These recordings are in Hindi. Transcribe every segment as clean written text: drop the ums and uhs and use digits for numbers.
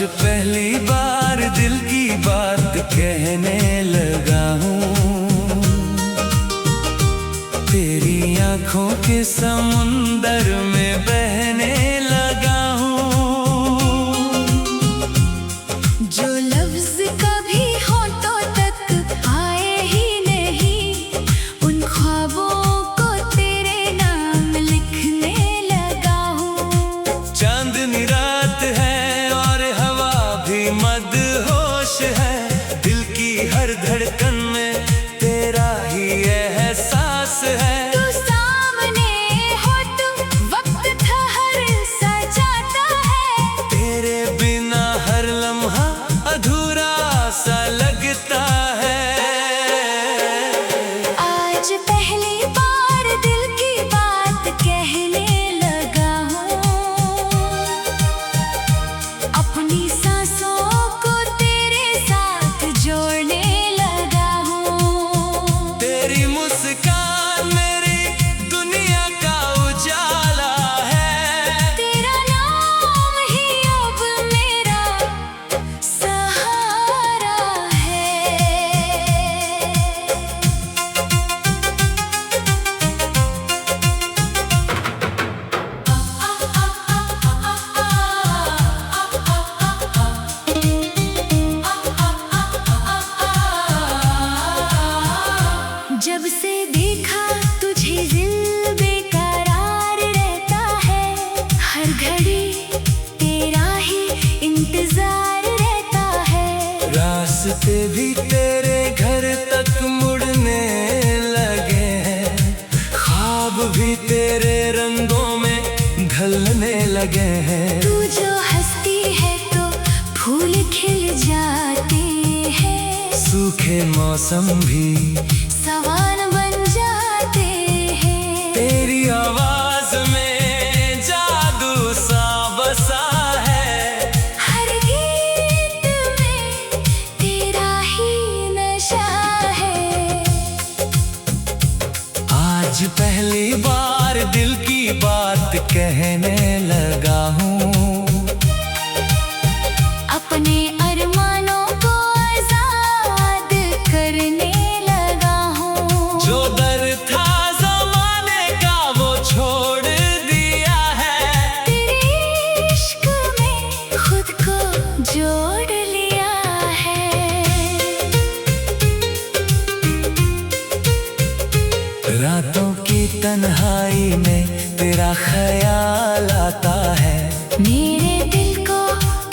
पहली बार दिल की बात कहने लगा हूँ। तेरी आंखों के समुंदर में बहने लगा हूँ। जो लफ्ज कभी होठों तक आए ही नहीं, उन ख्वाबों को तेरे नाम लिखने लगा हूँ। चांदनी रात है और हवा भी मदहोश है, दिल की हर धड़कन में तेरा ही एहसास है। तू सामने हो तो वक्त ठहर सा जाता है, तेरे बिना हर लम्हा अधूरा सा लगता है। आज पहली बार दिल की बात कहने लगा हूँ। अपनी सांसों को तेरे साथ जोड़ने लगा हूँ। तेरी मुस्कान मेरी दुनिया का उजाला है, तेरा नाम ही अब मेरा सहारा है। जब से देखा तुझे दिल बेकरार रहता है, हर घड़ी तेरा ही इंतजार रहता है। रास्ते भी तेरे घर तक मुड़ने लगे हैं, ख्वाब भी तेरे रंगों में ढलने लगे हैं। तू जो हंसती है तो फूल खिल जाते हैं, सूखे मौसम भी सवान बन जाते हैं। तेरी आवाज में जादू सा बसा है, हर गीत में तेरा ही नशा है। आज पहली बार दिल की बात कहने लगा हूँ। अपने अरमानों को आजाद करने लगा हूँ। जो दर था ज़माने का वो छोड़ दिया है, तेरे इश्क में खुद को जोड़ लिया है। रातों की तन्हाई में तेरा ख्याल आता है, मेरे दिल को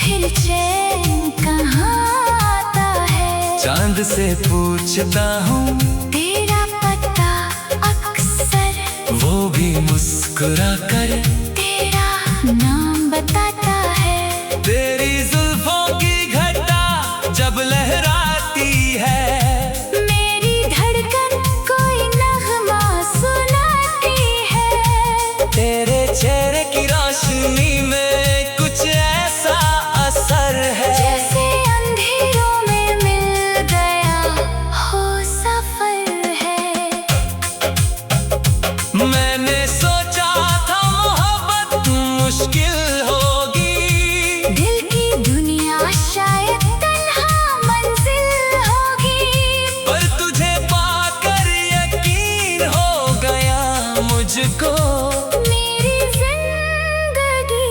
फिर चैन कहाँ आता है। चांद से पूछता हूँ तेरा पता अक्सर, वो भी मुस्कुरा कर तेरा नाम बताता है। तेरी जुल्फों की घटा जब लहराती है, मेरी धड़कन कोई नगमा सुनाती है। तेरे चेहरे की रोशनी में कुछ ऐसा असर है, जैसे अंधेरों में मिल गया हो सफर है। मैंने सोचा था मोहब्बत मुश्किल होगी, दिल की दुनिया शायद तन्हा मंजिल होगी, पर तुझे पाकर यकीन हो गया मुझको। मेरी जिंदगी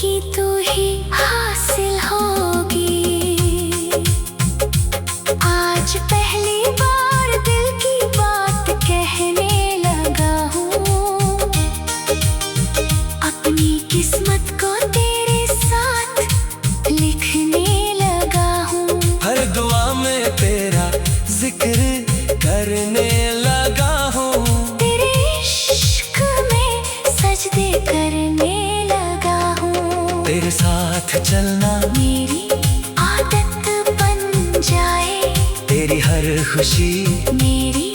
की तू ही हासिल होगी। आज पहली बार दिल की बात कहने लगा हूँ। अपनी किस्मत को तेरे साथ लिखने लगा हूँ। हर दुआ में तेरा जिक्र करने लगा हूँ। तेरे इश्क में सजदे करने लगा हूँ। तेरे साथ चलना मेरी आदत बन जाए, तेरी हर खुशी मेरी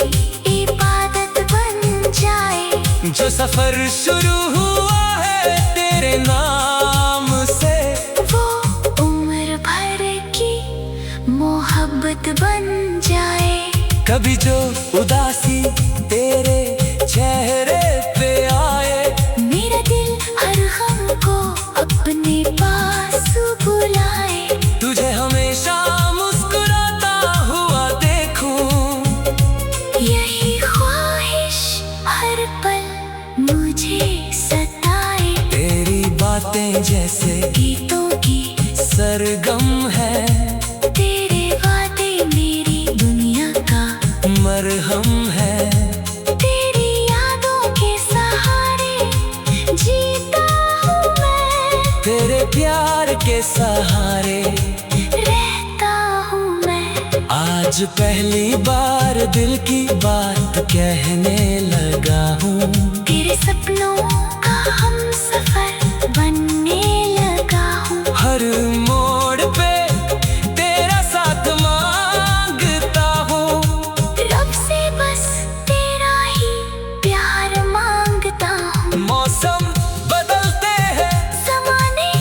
इबादत बन जाए। जो सफर शुरू हुआ है तेरे नाम से, वो उम्र भर की मोहब्बत बन जाए। कभी जो उदासी तेरे चेहरे पे आए, मेरा दिल हर गम को अपने पास बुलाए। बातें जैसे गीतों की सरगम है। तेरे वादे मेरी दुनिया का मरहम है। तेरी यादों के सहारे जीता हूँ मैं, तेरे प्यार के सहारे रहता हूँ मैं। आज पहली बार दिल की बात कहने लगा हूँ। तेरे सपनों का हम सफर बनने लगा हूँ। हर मोड़ पे तेरा साथ मांगता हूँ। रब से बस तेरा ही प्यार मांगता हूँ। मौसम बदलते हैं, ज़माने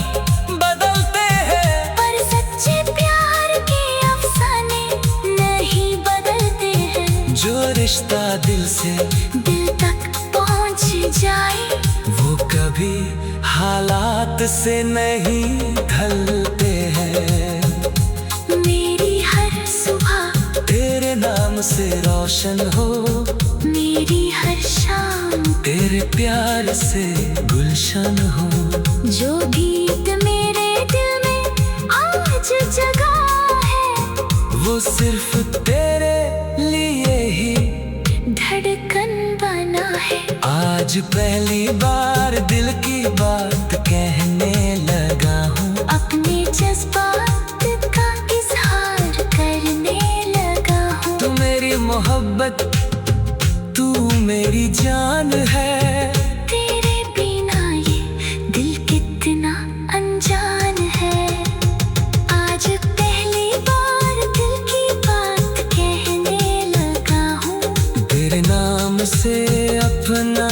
बदलते हैं, पर सच्चे प्यार के अफसाने नहीं बदलते हैं। जो रिश्ता दिल से दिल तक पहुँच जाए, वो कभी हालात से नहीं ढलते हैं। मेरी हर सुबह तेरे नाम से रोशन हो, मेरी हर शाम तेरे प्यार से गुलशन हो। जो गीत मेरे दिल में आज जगा है, वो सिर्फ तेरे लिए ही धड़कन बना है। आज पहली बार दिल की बात कहने लगा हूँ। अपने जज्बात का इजहार करने लगा हूँ। तू मेरी मोहब्बत, तू मेरी जान है। तेरे बिना ये दिल कितना अनजान है। आज पहली बार दिल की बात कहने लगा हूँ। तेरे नाम से अपना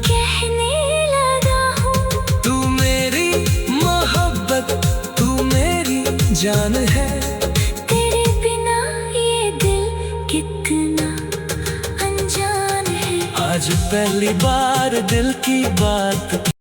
कहने लगा हूँ। तू मेरी मोहब्बत, तू मेरी जान है। तेरे बिना ये दिल कितना अनजान है। आज पहली बार दिल की बात